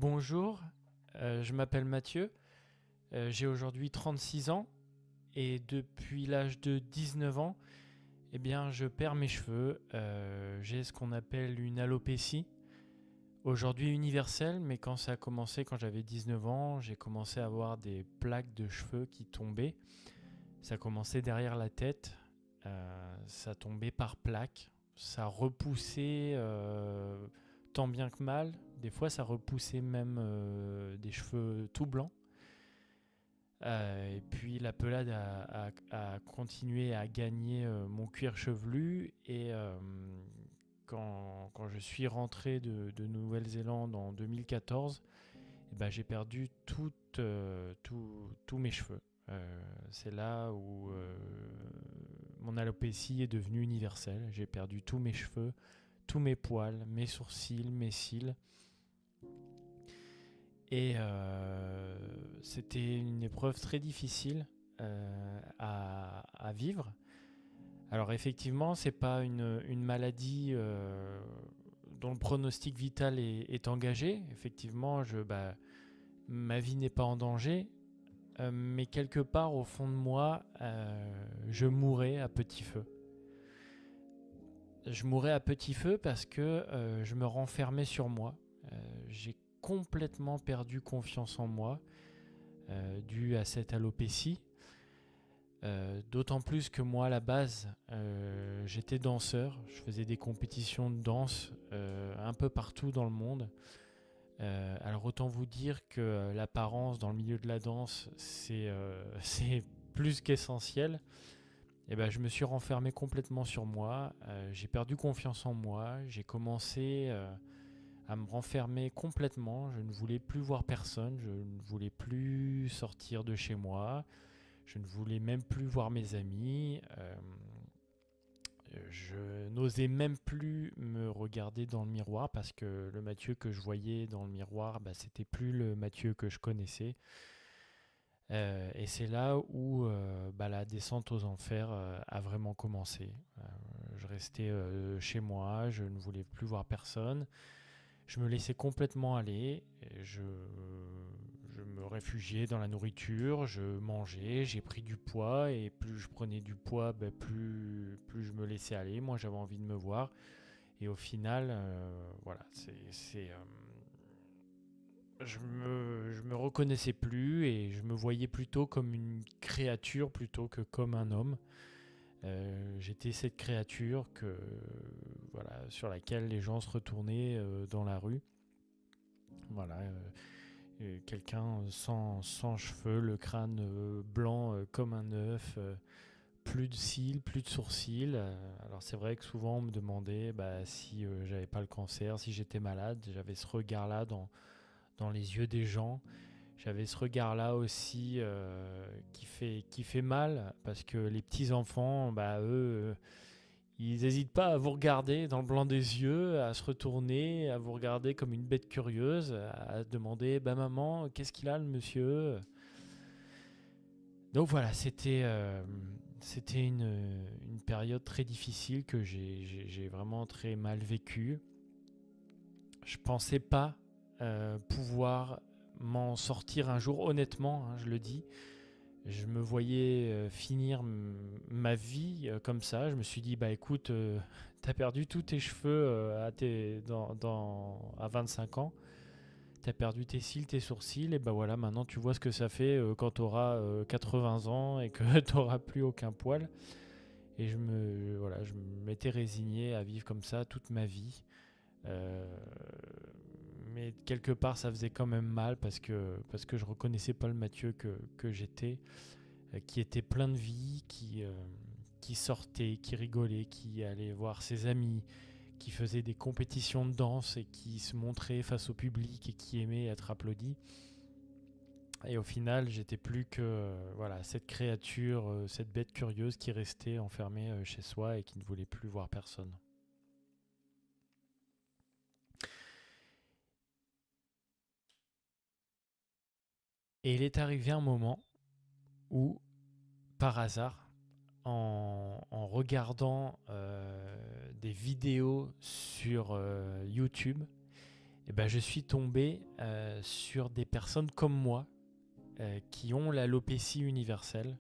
Bonjour, je m'appelle Mathieu, j'ai aujourd'hui 36 ans et depuis l'âge de 19 ans, eh bien, je perds mes cheveux. J'ai ce qu'on appelle une alopécie, aujourd'hui universelle, mais quand ça a commencé, quand j'avais 19 ans, j'ai commencé à avoir des plaques de cheveux qui tombaient. Ça commençait derrière la tête, ça tombait par plaques, ça repoussait tant bien que mal. Des fois, ça repoussait même des cheveux tout blancs. Et puis la pelade a continué à gagner mon cuir chevelu. Et quand je suis rentré de Nouvelle-Zélande en 2014, eh ben, j'ai perdu tous mes cheveux. C'est là où mon alopécie est devenue universelle. J'ai perdu tous mes cheveux, tous mes poils, mes sourcils, mes cils. Et c'était une épreuve très difficile à vivre. Alors effectivement, c'est pas une maladie dont le pronostic vital est engagé. Effectivement, ma vie n'est pas en danger, mais quelque part au fond de moi, je mourrais à petit feu. Je mourrais à petit feu parce que je me renfermais sur moi. J'ai complètement perdu confiance en moi dû à cette alopécie. D'autant plus que moi, à la base, j'étais danseur. Je faisais des compétitions de danse un peu partout dans le monde. Alors autant vous dire que l'apparence dans le milieu de la danse, c'est plus qu'essentiel. Et ben, je me suis renfermé complètement sur moi. J'ai perdu confiance en moi. J'ai commencé à me renfermer complètement. Je ne voulais plus voir personne. Je ne voulais plus sortir de chez moi. Je ne voulais même plus voir mes amis. Je n'osais même plus me regarder dans le miroir parce que le Mathieu que je voyais dans le miroir, bah, c'était plus le Mathieu que je connaissais. Et c'est là où la descente aux enfers a vraiment commencé. Je restais chez moi, je ne voulais plus voir personne. Je me laissais complètement aller. Je me réfugiais dans la nourriture, je mangeais, j'ai pris du poids. Et plus je prenais du poids, plus je me laissais aller. Moi, j'avais envie de me voir. Et au final, voilà, je me reconnaissais plus et je me voyais plutôt comme une créature plutôt que comme un homme. J'étais cette créature voilà, sur laquelle les gens se retournaient dans la rue. Voilà, quelqu'un sans cheveux, le crâne blanc comme un œuf, plus de cils, plus de sourcils. Alors c'est vrai que souvent on me demandait si j'avais pas le cancer, si j'étais malade. J'avais ce regard-là dans les yeux des gens. J'avais ce regard-là aussi qui fait mal parce que les petits enfants, eux, ils n'hésitent pas à vous regarder dans le blanc des yeux, à se retourner, à vous regarder comme une bête curieuse, à demander maman, qu'est-ce qu'il a le monsieur. Donc voilà, c'était une période très difficile que j'ai vraiment très mal vécue. Je pensais pas pouvoir m'en sortir un jour, honnêtement, hein, je le dis. Je me voyais finir ma vie comme ça. Je me suis dit, écoute, t'as perdu tous tes cheveux à 25 ans. T'as perdu tes cils, tes sourcils. Et voilà, maintenant tu vois ce que ça fait quand t'auras 80 ans et que t'auras plus aucun poil. Et je m'étais résigné à vivre comme ça toute ma vie. Euh, mais quelque part, ça faisait quand même mal parce que je reconnaissais pas le Mathieu que j'étais, qui était plein de vie, qui sortait, qui rigolait, qui allait voir ses amis, qui faisait des compétitions de danse et qui se montrait face au public et qui aimait être applaudi. Et au final, j'étais plus que voilà, cette créature, cette bête curieuse qui restait enfermée chez soi et qui ne voulait plus voir personne. Et il est arrivé un moment où, par hasard, en regardant des vidéos sur YouTube, Et ben, je suis tombé sur des personnes comme moi qui ont l'alopécie universelle.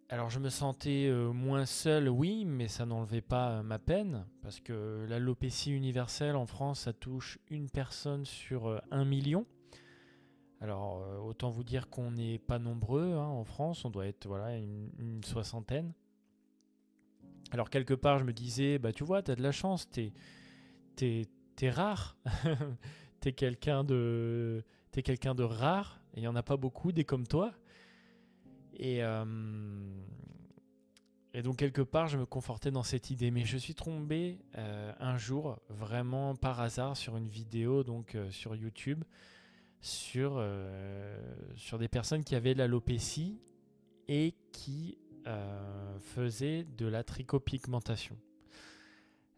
Alors je me sentais moins seul, oui, mais ça n'enlevait pas ma peine, parce que l'alopécie universelle en France, ça touche une personne sur 1 million. Alors autant vous dire qu'on n'est pas nombreux hein, en France, on doit être voilà, une soixantaine. Alors quelque part je me disais, bah tu vois, t'as de la chance, t'es rare, t'es quelqu'un de, t'es quelqu'un de rare, et il n'y en a pas beaucoup des comme toi. Et, et donc quelque part, je me confortais dans cette idée. Mais je suis tombé un jour, vraiment par hasard, sur une vidéo donc sur YouTube, sur des personnes qui avaient l'alopécie et qui faisaient de la trichopigmentation.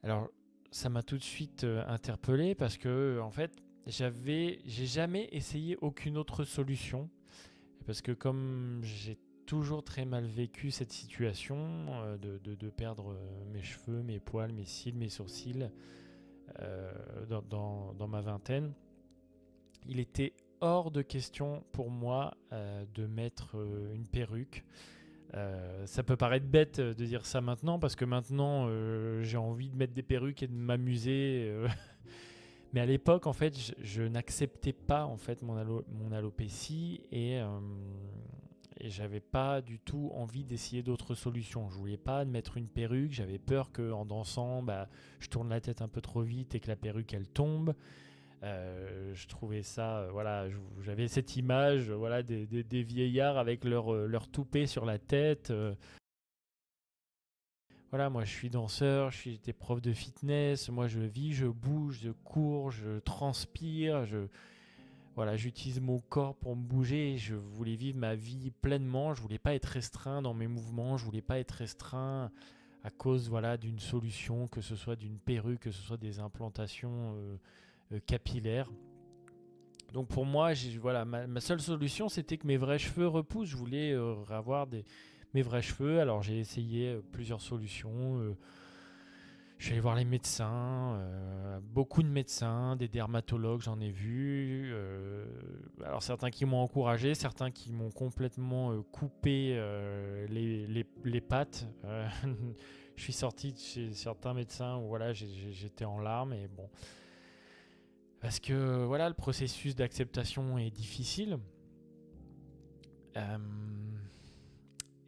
Alors, ça m'a tout de suite interpellé parce que, en fait, j'ai jamais essayé aucune autre solution. Parce que comme j'ai toujours très mal vécu cette situation de perdre mes cheveux, mes poils, mes cils, mes sourcils dans ma vingtaine, il était hors de question pour moi de mettre une perruque. Ça peut paraître bête de dire ça maintenant parce que maintenant j'ai envie de mettre des perruques et de m'amuser. Mais à l'époque, en fait, je n'acceptais pas en fait mon alopécie et j'avais pas du tout envie d'essayer d'autres solutions. Je voulais pas mettre une perruque. J'avais peur qu'en dansant, bah, je tourne la tête un peu trop vite et que la perruque elle tombe. Je trouvais ça, voilà, j'avais cette image, voilà, des vieillards avec leur toupet sur la tête. Voilà, moi je suis danseur, j'étais prof de fitness, moi je vis, je bouge, je cours, je transpire, voilà, j'utilise mon corps pour me bouger, je voulais vivre ma vie pleinement, je voulais pas être restreint dans mes mouvements, je voulais pas être restreint à cause voilà, d'une solution, que ce soit d'une perruque, que ce soit des implantations capillaires. Donc pour moi, voilà, ma seule solution c'était que mes vrais cheveux repoussent, je voulais avoir mes vrais cheveux, alors j'ai essayé plusieurs solutions. Je suis allé voir les médecins, beaucoup de médecins, des dermatologues, j'en ai vu. Alors certains qui m'ont encouragé, certains qui m'ont complètement coupé les pattes. Je suis sorti de chez certains médecins où voilà, j'étais en larmes et bon. Parce que voilà, le processus d'acceptation est difficile.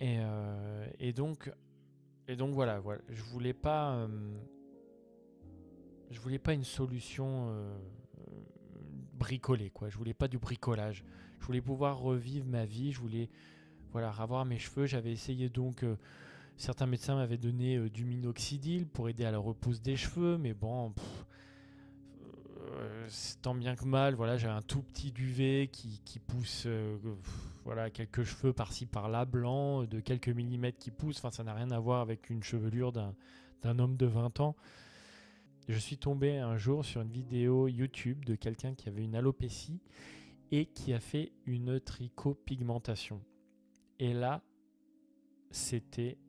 Euh, et donc voilà, je voulais pas une solution bricolée quoi. Je voulais pas du bricolage. Je voulais pouvoir revivre ma vie. Je voulais voilà revoir mes cheveux. J'avais essayé donc certains médecins m'avaient donné du minoxidil pour aider à la repousse des cheveux, mais bon. C'est tant bien que mal, voilà, j'ai un tout petit duvet qui pousse voilà, quelques cheveux par-ci par-là, blancs, de quelques millimètres qui poussent, enfin ça n'a rien à voir avec une chevelure d'un homme de 20 ans. Je suis tombé un jour sur une vidéo YouTube de quelqu'un qui avait une alopécie et qui a fait une trichopigmentation. Et là, c'était,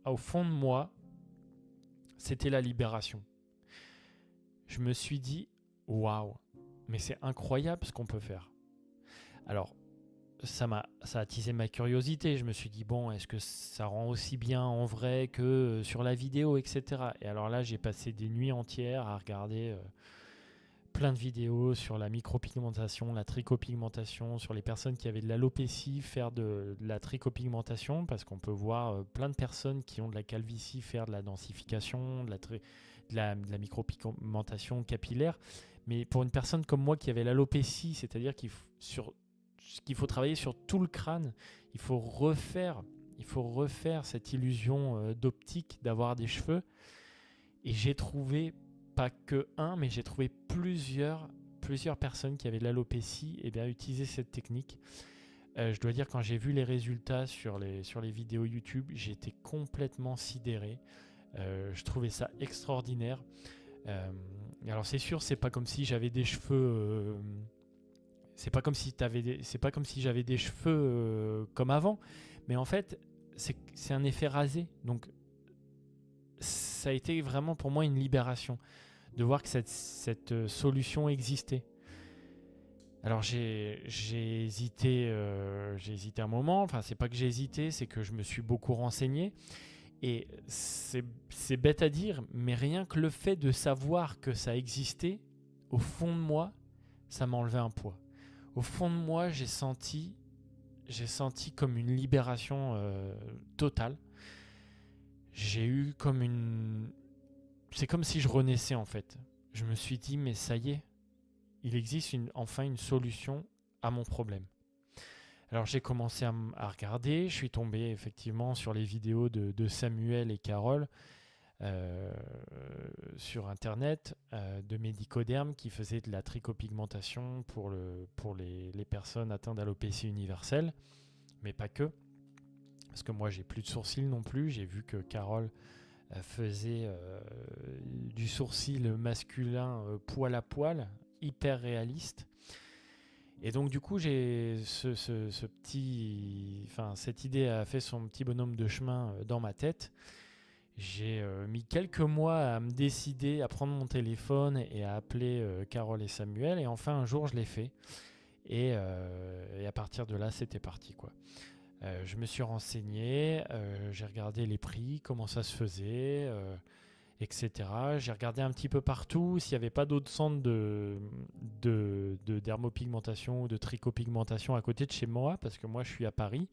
au fond de moi, c'était la libération. Je me suis dit, waouh, mais c'est incroyable ce qu'on peut faire. Alors, ça a attisé ma curiosité. Je me suis dit, bon, est-ce que ça rend aussi bien en vrai que sur la vidéo, etc. Et alors là, j'ai passé des nuits entières à regarder plein de vidéos sur la micropigmentation, la trichopigmentation, sur les personnes qui avaient de l'alopécie faire de la trichopigmentation, parce qu'on peut voir plein de personnes qui ont de la calvitie faire de la densification, de la micropigmentation capillaire. Mais pour une personne comme moi qui avait l'alopécie, c'est-à-dire qu'il faut travailler sur tout le crâne, il faut refaire cette illusion d'optique d'avoir des cheveux. Et j'ai trouvé pas que un, mais j'ai trouvé plusieurs personnes qui avaient de l'alopécie et bien utiliser cette technique. Je dois dire, quand j'ai vu les résultats sur les vidéos YouTube, j'étais complètement sidéré. Je trouvais ça extraordinaire. Alors c'est sûr, c'est pas comme si j'avais des cheveux. C'est pas comme si j'avais des cheveux comme avant, mais en fait, c'est un effet rasé. Donc ça a été vraiment pour moi une libération de voir que cette solution existait. Alors j'ai hésité un moment, enfin c'est pas que j'ai hésité, c'est que je me suis beaucoup renseigné. Et c'est bête à dire, mais rien que le fait de savoir que ça existait, au fond de moi, ça m'a enlevé un poids. Au fond de moi, j'ai senti comme une libération totale. J'ai eu comme une... C'est comme si je renaissais en fait. Je me suis dit, mais ça y est, il existe enfin une solution à mon problème. Alors j'ai commencé à regarder, je suis tombé effectivement sur les vidéos de Samuel et Carole sur internet, de médicodermes qui faisaient de la trichopigmentation pour les personnes atteintes d'alopécie universelle, mais pas que, parce que moi j'ai plus de sourcils non plus. J'ai vu que Carole faisait du sourcil masculin poil à poil, hyper réaliste. Et donc du coup, j'ai cette idée a fait son petit bonhomme de chemin dans ma tête. J'ai mis quelques mois à me décider, à prendre mon téléphone et à appeler Carole et Samuel. Et enfin, un jour, je l'ai fait. Et à partir de là, c'était parti, quoi. Je me suis renseigné, j'ai regardé les prix, comment ça se faisait, etc. J'ai regardé un petit peu partout s'il n'y avait pas d'autres centres de dermopigmentation ou de trichopigmentation à côté de chez moi, parce que moi je suis à Paris.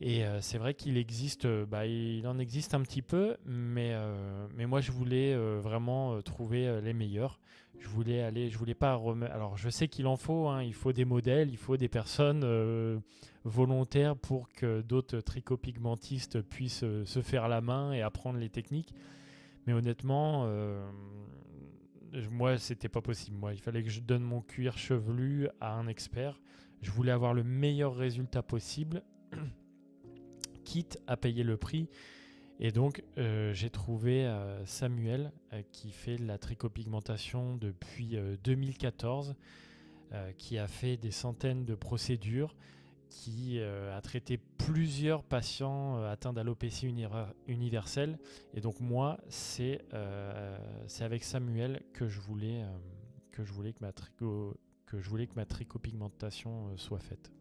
Et c'est vrai qu'il existe, il en existe un petit peu, mais moi je voulais vraiment trouver les meilleurs. Je voulais pas remettre. Alors je sais qu'il en faut, hein, il faut des modèles, il faut des personnes volontaires pour que d'autres trichopigmentistes puissent se faire la main et apprendre les techniques. Mais honnêtement, moi, c'était pas possible. Moi, il fallait que je donne mon cuir chevelu à un expert. Je voulais avoir le meilleur résultat possible, quitte à payer le prix. Et donc, j'ai trouvé Samuel, qui fait de la trichopigmentation depuis 2014, qui a fait des centaines de procédures, qui a traité plusieurs patients atteints d'alopécie universelle. Et donc moi, c'est avec Samuel que je voulais que ma trichopigmentation soit faite.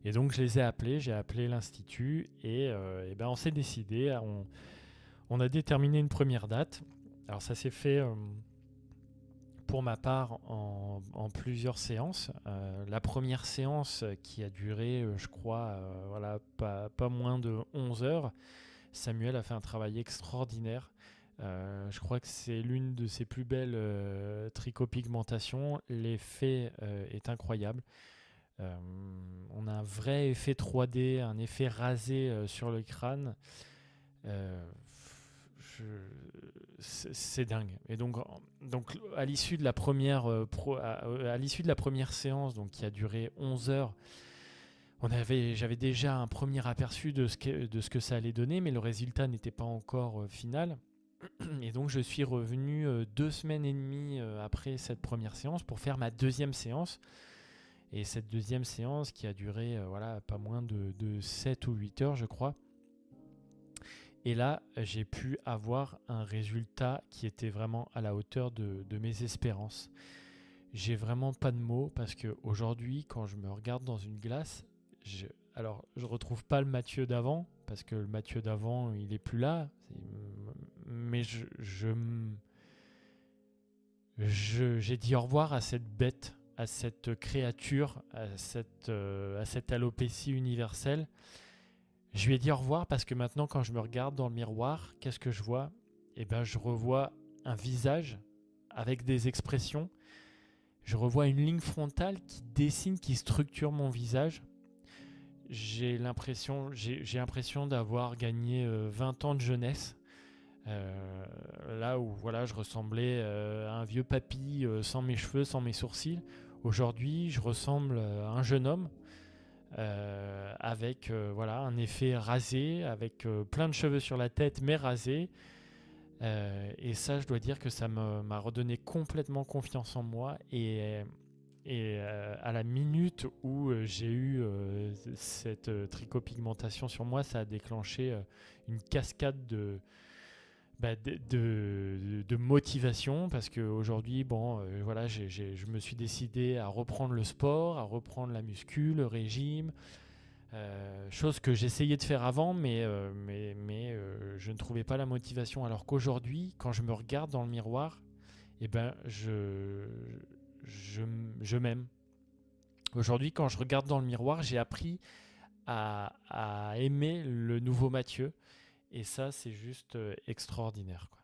Et donc je les ai appelés, j'ai appelé l'institut et on s'est décidé, on a déterminé une première date. Alors ça s'est fait pour ma part en plusieurs séances. La première séance qui a duré, je crois, pas moins de 11 heures. Samuel a fait un travail extraordinaire. Je crois que c'est l'une de ses plus belles trichopigmentations. L'effet est incroyable. On a un vrai effet 3D, un effet rasé sur le crâne. C'est dingue. Et donc à l'issue de la première séance, donc qui a duré 11 heures, j'avais déjà un premier aperçu de ce que ça allait donner, mais le résultat n'était pas encore final. Et donc je suis revenu 2 semaines et demie après cette première séance pour faire ma deuxième séance. Et cette deuxième séance qui a duré pas moins de 7 ou 8 heures, je crois. Et là, j'ai pu avoir un résultat qui était vraiment à la hauteur de mes espérances. J'ai vraiment pas de mots parce qu'aujourd'hui, quand je me regarde dans une glace, je retrouve pas le Mathieu d'avant parce que le Mathieu d'avant, il est plus là. Mais j'ai dit au revoir à cette bête, à cette créature, à cette alopécie universelle. Je lui ai dit au revoir parce que maintenant, quand je me regarde dans le miroir, qu'est-ce que je vois ? Eh bien, je revois un visage avec des expressions. Je revois une ligne frontale qui dessine, qui structure mon visage. J'ai l'impression d'avoir gagné 20 ans de jeunesse. Là où je ressemblais à un vieux papy sans mes cheveux, sans mes sourcils. Aujourd'hui, je ressemble à un jeune homme avec un effet rasé, avec plein de cheveux sur la tête, mais rasé. Et ça, je dois dire que ça m'a redonné complètement confiance en moi. Et à la minute où j'ai eu cette trichopigmentation sur moi, ça a déclenché une cascade de motivation parce qu'aujourd'hui, bon, voilà, je me suis décidé à reprendre le sport, à reprendre la muscu, le régime, chose que j'essayais de faire avant, mais je ne trouvais pas la motivation. Alors qu'aujourd'hui, quand je me regarde dans le miroir, eh ben, je, je m'aime. Aujourd'hui, quand je regarde dans le miroir, j'ai appris à aimer le nouveau Mathieu. Et ça, c'est juste extraordinaire, quoi.